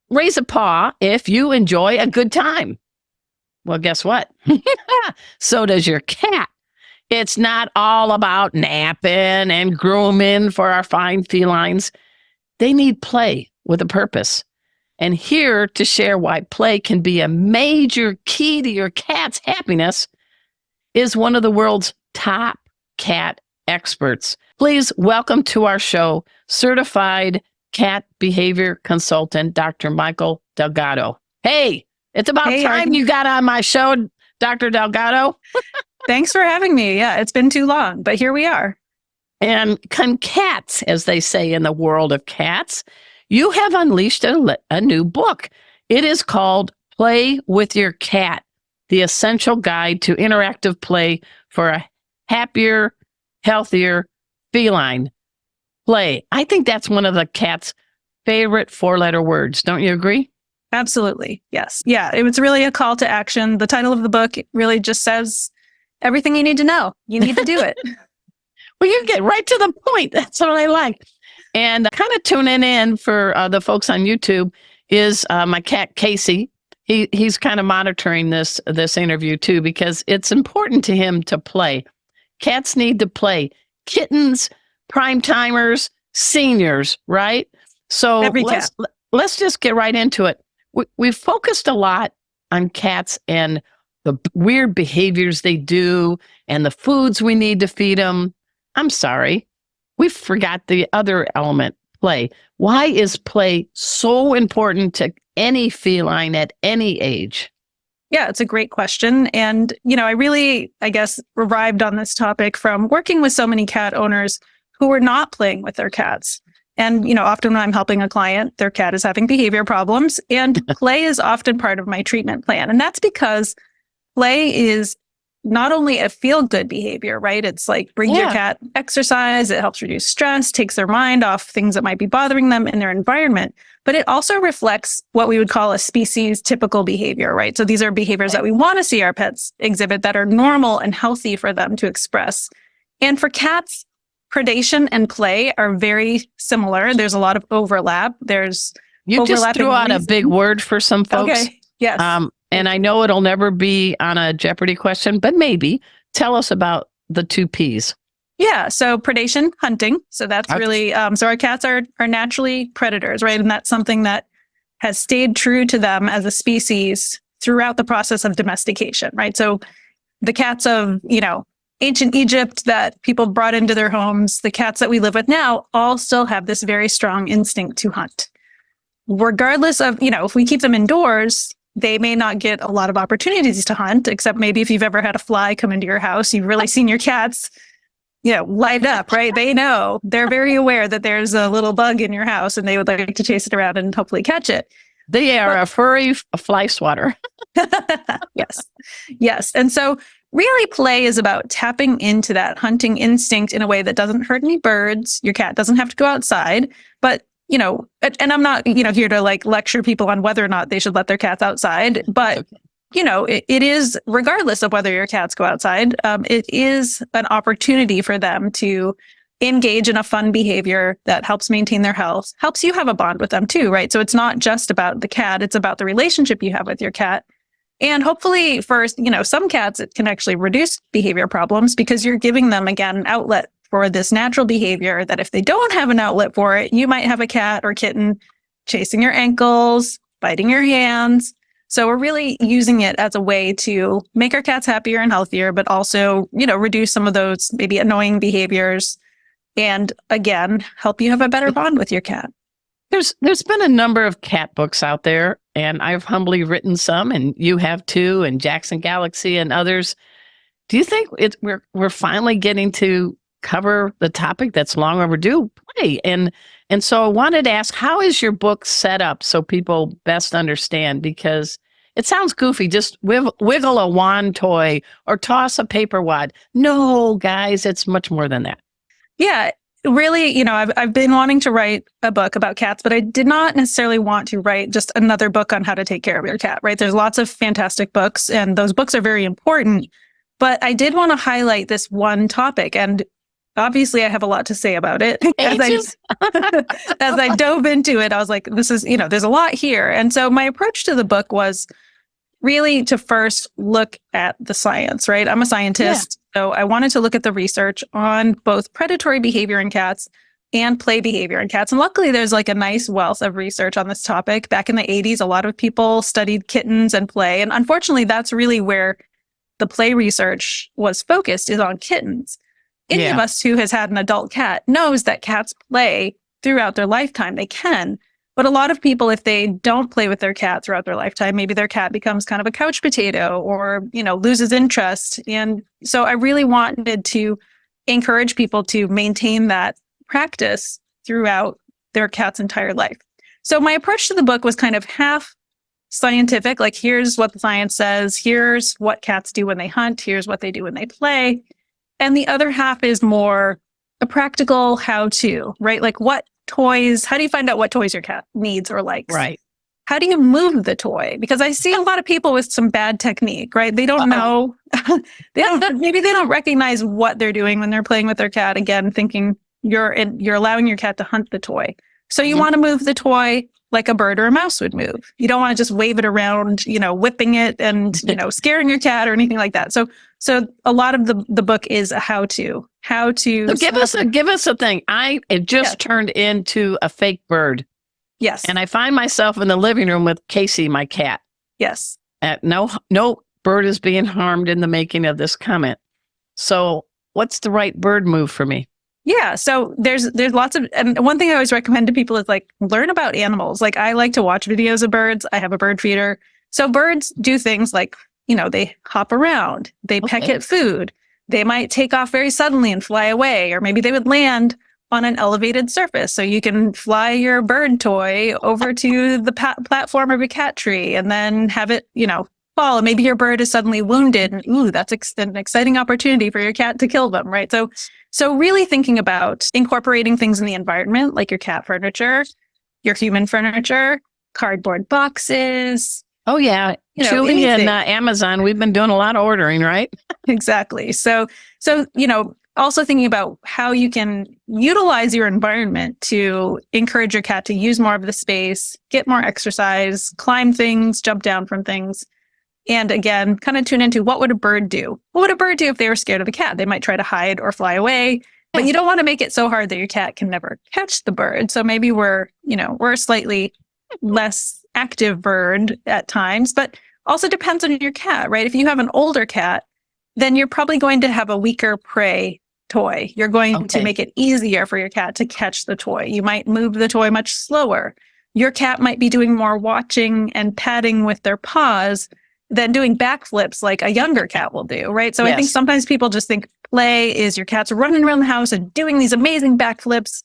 raise a paw if you enjoy a good time. Well, guess what? So does your cat. It's not all about napping and grooming for our fine felines. They need play with a purpose. And here to share why play can be a major key to your cat's happiness is one of the world's top cat experts. Please welcome to our show, certified cat behavior consultant, Dr. Michael Delgado. Hey, it's about time you got on my show, Dr. Delgado. Thanks for having me. Yeah, it's been too long, but here we are. And cats, as they say in the world of cats, you have unleashed a new book. It is called Play with Your Cat, the essential guide to interactive play for a happier, healthier feline. Play. I think that's one of the cat's favorite four-letter words. Don't you agree? Absolutely. Yes. Yeah, it was really a call to action. The title of the book really just says everything you need to know. You need to do it. Well, you get right to the point. That's what I like. And kind of tuning in for the folks on YouTube is my cat, Casey. He's kind of monitoring this interview too, because it's important to him to play. Cats need to play. Kittens, prime timers, seniors, right? So let's just get right into it. We've focused a lot on cats and the weird behaviors they do and the foods we need to feed them. I'm sorry. We forgot the other element, play. Why is play so important to any feline at any age? Yeah, it's a great question. And, I guess, arrived on this topic from working with so many cat owners who were not playing with their cats. And, often when I'm helping a client, their cat is having behavior problems, and play is often part of my treatment plan. And that's because play is not only a feel-good behavior, right? It's like bring your cat exercise, it helps reduce stress, takes their mind off things that might be bothering them in their environment, but it also reflects what we would call a species typical behavior, right? So these are behaviors that we want to see our pets exhibit that are normal and healthy for them to express. And for cats, predation and play are very similar. There's a lot of overlap. You just threw out a big word for some folks. Okay. Yes. And I know it'll never be on a Jeopardy question, but maybe tell us about the two P's. Yeah. So predation, hunting. So that's really, so our cats are naturally predators, right? And that's something that has stayed true to them as a species throughout the process of domestication, right? So the cats of, ancient Egypt that people brought into their homes, the cats that we live with now, all still have this very strong instinct to hunt. Regardless of, if we keep them indoors, they may not get a lot of opportunities to hunt, except maybe if you've ever had a fly come into your house, you've really seen your cats, light up, right? They know, they're very aware that there's a little bug in your house and they would like to chase it around and hopefully catch it. They are a furry fly swatter. Yes. Yes. And so really play is about tapping into that hunting instinct in a way that doesn't hurt any birds. Your cat doesn't have to go outside, but and I'm not, here to lecture people on whether or not they should let their cats outside, but, it is, regardless of whether your cats go outside, it is an opportunity for them to engage in a fun behavior that helps maintain their health, helps you have a bond with them too, right? So it's not just about the cat, it's about the relationship you have with your cat. And hopefully for, some cats, it can actually reduce behavior problems because you're giving them, again, an outlet for this natural behavior that if they don't have an outlet for it, you might have a cat or kitten chasing your ankles, biting your hands. So we're really using it as a way to make our cats happier and healthier, but also, reduce some of those maybe annoying behaviors and, again, help you have a better bond with your cat. There's been a number of cat books out there, and I've humbly written some, and you have too, and Jackson Galaxy and others. Do you think we're finally getting to cover the topic that's long overdue, play? And so I wanted to ask, how is your book set up so people best understand? Because it sounds goofy, just wiggle a wand toy or toss a paper wad. No, guys, it's much more than that. Yeah, really, I've been wanting to write a book about cats, but I did not necessarily want to write just another book on how to take care of your cat, right? There's lots of fantastic books, and those books are very important, but I did want to highlight this one topic. And obviously I have a lot to say about it. Ages. As I dove into it, I was like, this is, there's a lot here. And so my approach to the book was really to first look at the science, right? I'm a scientist, so I wanted to look at the research on both predatory behavior in cats and play behavior in cats. And luckily, there's like a nice wealth of research on this topic. Back in the 80s, a lot of people studied kittens and play. And unfortunately, that's really where the play research was focused, is on kittens. Any of us who has had an adult cat knows that cats play throughout their lifetime. They can. But a lot of people, if they don't play with their cat throughout their lifetime, maybe their cat becomes kind of a couch potato or, loses interest. And so I really wanted to encourage people to maintain that practice throughout their cat's entire life. So my approach to the book was kind of half scientific, like here's what the science says, here's what cats do when they hunt, here's what they do when they play. And the other half is more a practical how-to, right? Like what toys, how do you find out what toys your cat needs or likes? Right. How do you move the toy? Because I see a lot of people with some bad technique, right? They don't know, maybe they don't recognize what they're doing when they're playing with their cat. Again, thinking you're allowing your cat to hunt the toy. So you want to move the toy like a bird or a mouse would move. You don't want to just wave it around, whipping it and, scaring your cat or anything like that. So a lot of the book is a how-to. So give us a thing. It just turned into a fake bird. Yes. And I find myself in the living room with Casey, my cat. Yes. No bird is being harmed in the making of this comment. So what's the right bird move for me? Yeah. So there's lots of, and one thing I always recommend to people is like, learn about animals. Like I like to watch videos of birds. I have a bird feeder. So birds do things like, they hop around, they peck at food. They might take off very suddenly and fly away, or maybe they would land on an elevated surface. So you can fly your bird toy over to the platform of a cat tree and then have it, fall. And maybe your bird is suddenly wounded and that's an exciting opportunity for your cat to kill them, right? So really thinking about incorporating things in the environment, like your cat furniture, your human furniture, cardboard boxes. Oh, yeah. Chewy and Amazon, we've been doing a lot of ordering, right? Exactly. So, also thinking about how you can utilize your environment to encourage your cat to use more of the space, get more exercise, climb things, jump down from things. And again, kind of tune into what would a bird do? What would a bird do if they were scared of a cat? They might try to hide or fly away, but you don't want to make it so hard that your cat can never catch the bird. So maybe we're a slightly less active bird at times, but also depends on your cat, right? If you have an older cat, then you're probably going to have a weaker prey toy. You're going to make it easier for your cat to catch the toy. You might move the toy much slower. Your cat might be doing more watching and patting with their paws than doing backflips like a younger cat will do, right? So I think sometimes people just think play is your cat's running around the house and doing these amazing backflips.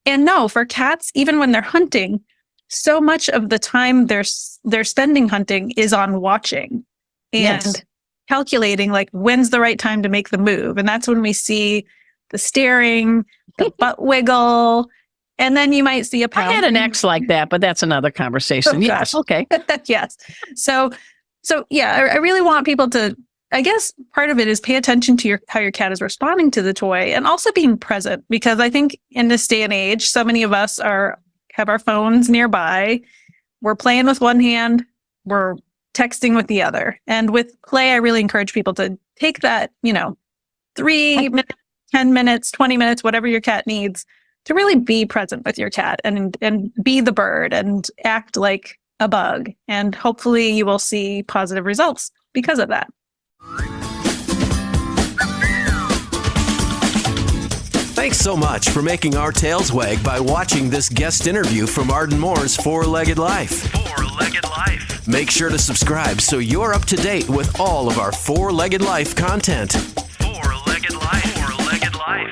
And no, for cats, even when they're hunting, so much of the time they're spending hunting is on watching and calculating like when's the right time to make the move. And that's when we see the staring, the butt wiggle, and then you might see a pound. I had an ex like that, but that's another conversation. Yes. Okay. Yes. So yeah, I really want people to, I guess part of it is pay attention to how your cat is responding to the toy and also being present, because I think in this day and age, so many of us have our phones nearby. We're playing with one hand, we're texting with the other. And with play, I really encourage people to take that, 3 minutes, 10 minutes, 20 minutes, whatever your cat needs, to really be present with your cat and be the bird and act like a bug. And hopefully you will see positive results because of that. Thanks so much for making our tails wag by watching this guest interview from Arden Moore's Four-Legged Life. Four-Legged Life. Make sure to subscribe so you're up to date with all of our Four-Legged Life content. Four-Legged Life. Four-Legged Life.